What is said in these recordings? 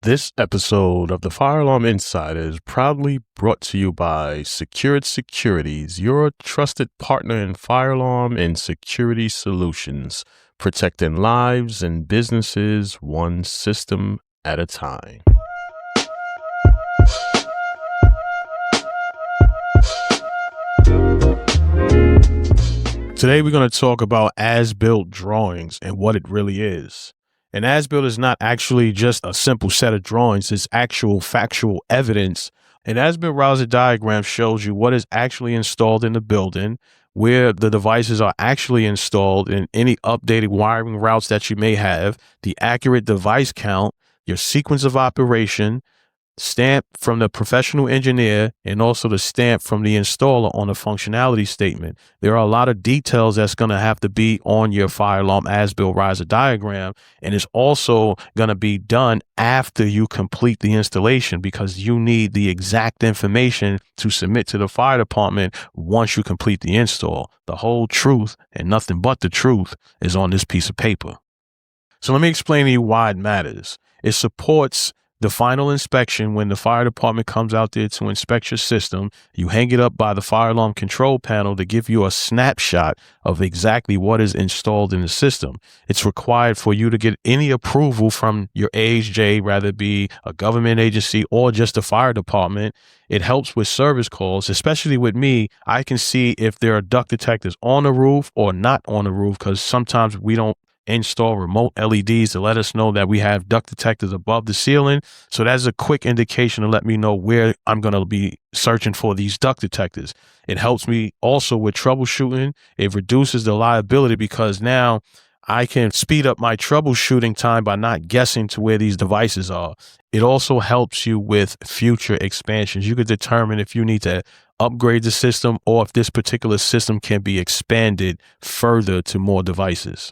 This episode of the Fire Alarm Insider is proudly brought to you by Secured Securities, your trusted partner in fire alarm and security solutions, protecting lives and businesses one system at a time. Today we're going to talk about as-built drawings and what it really is. An as-built is not actually just a simple set of drawings, it's actual factual evidence. An as-built riser diagram shows you what is actually installed in the building, where the devices are actually installed, and any updated wiring routes that you may have, the accurate device count, your sequence of operation, stamp from the professional engineer, and also the stamp from the installer on the functionality statement. There are a lot of details that's going to have to be on your fire alarm as-built riser diagram, and it's also going to be done after you complete the installation because you need the exact information to submit to the fire department once you complete the install. The whole truth and nothing but the truth is on this piece of paper. So let me explain to you why it matters. It supports the final inspection. When the fire department comes out there to inspect your system, you hang it up by the fire alarm control panel to give you a snapshot of exactly what is installed in the system. It's required for you to get any approval from your AHJ, rather it be a government agency or just the fire department. It helps with service calls, especially with me. I can see if there are duct detectors on the roof or not on the roof, because sometimes we don't install remote LEDs to let us know that we have duct detectors above the ceiling. So that's a quick indication to let me know where I'm going to be searching for these duct detectors. It helps me also with troubleshooting. It reduces the liability because now I can speed up my troubleshooting time by not guessing to where these devices are. It also helps you with future expansions. You could determine if you need to upgrade the system or if this particular system can be expanded further to more devices.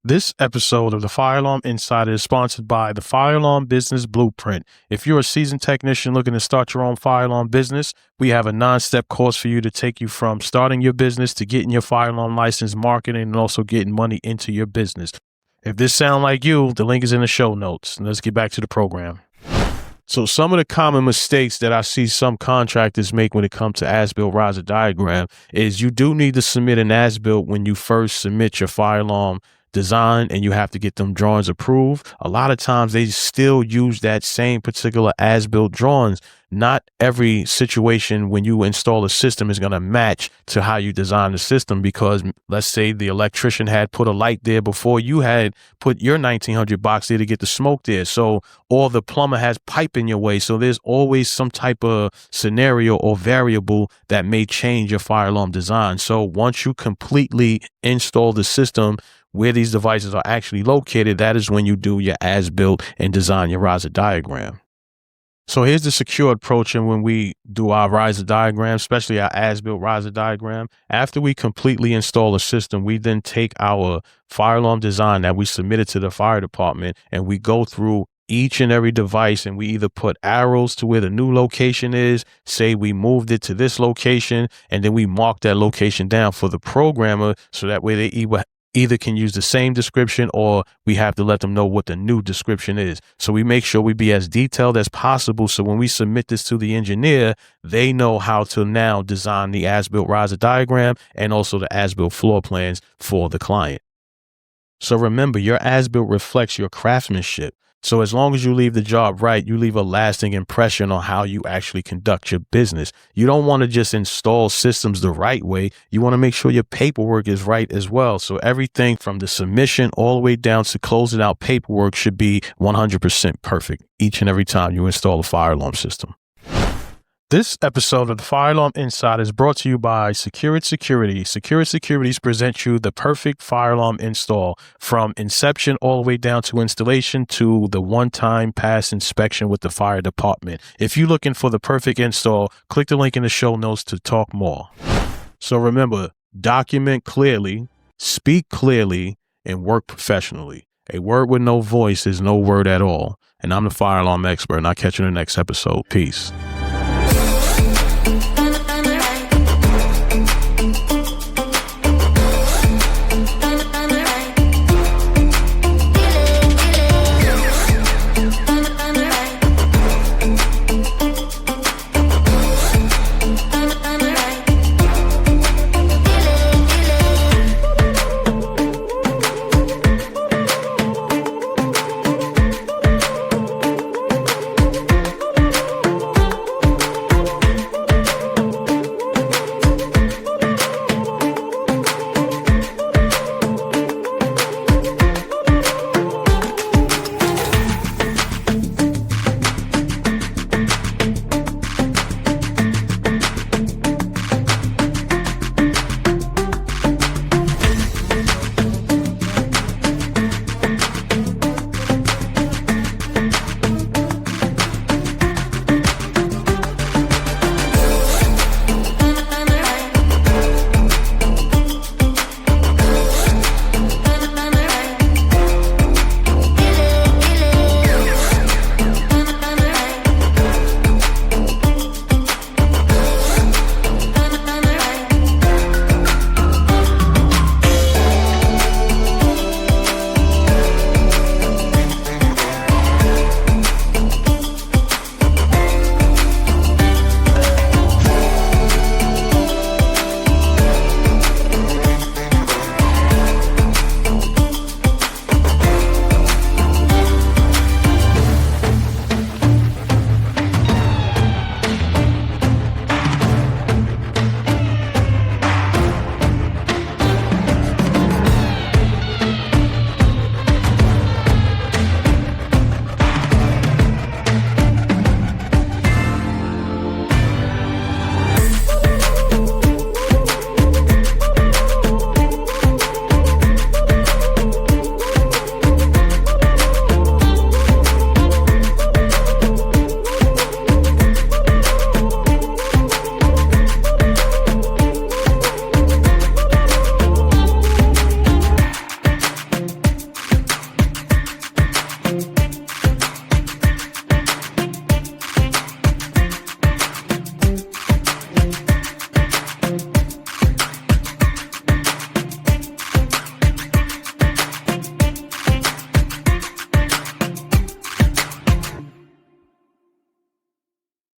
This episode of the Fire Alarm Insider is sponsored by the Fire Alarm Business Blueprint. If you're a seasoned technician looking to start your own fire alarm business, we have a 9-step course for you to take you from starting your business to getting your fire alarm license, marketing, and also getting money into your business. If this sounds like you, the link is in the show notes. Let's get back to the program. So some of the common mistakes that I see some contractors make when it comes to as-built riser diagram is you do need to submit an as-built when you first submit your fire alarm design, and you have to get them drawings approved. A lot of times they still use that same particular as-built drawings. Not every situation when you install a system is going to match to how you design the system, because let's say the electrician had put a light there before you had put your 1900 box there to get the smoke there. So, or the plumber has pipe in your way. So there's always some type of scenario or variable that may change your fire alarm design. So once you completely install the system where these devices are actually located, that is when you do your as-built and design your riser diagram. So here's the secure approach. And when we do our riser diagram, especially our as-built riser diagram, after we completely install a system, we then take our fire alarm design that we submitted to the fire department and we go through each and every device, and we either put arrows to where the new location is, say we moved it to this location, and then we mark that location down for the programmer so that way they either can use the same description or we have to let them know what the new description is. So we make sure we be as detailed as possible. So when we submit this to the engineer, they know how to now design the as-built riser diagram and also the as-built floor plans for the client. So remember, your as-built reflects your craftsmanship. So as long as you leave the job right, you leave a lasting impression on how you actually conduct your business. You don't want to just install systems the right way. You want to make sure your paperwork is right as well. So everything from the submission all the way down to closing out paperwork should be 100% perfect each and every time you install a fire alarm system. This episode of the Fire Alarm Insider is brought to you by Secured Securities. Secured Securities presents you the perfect fire alarm install, from inception all the way down to installation to the one-time pass inspection with the fire department. If you're looking for the perfect install, click the link in the show notes to talk more. So remember, document clearly, speak clearly, and work professionally. A word with no voice is no word at all. And I'm the fire alarm expert, and I'll catch you in the next episode. Peace.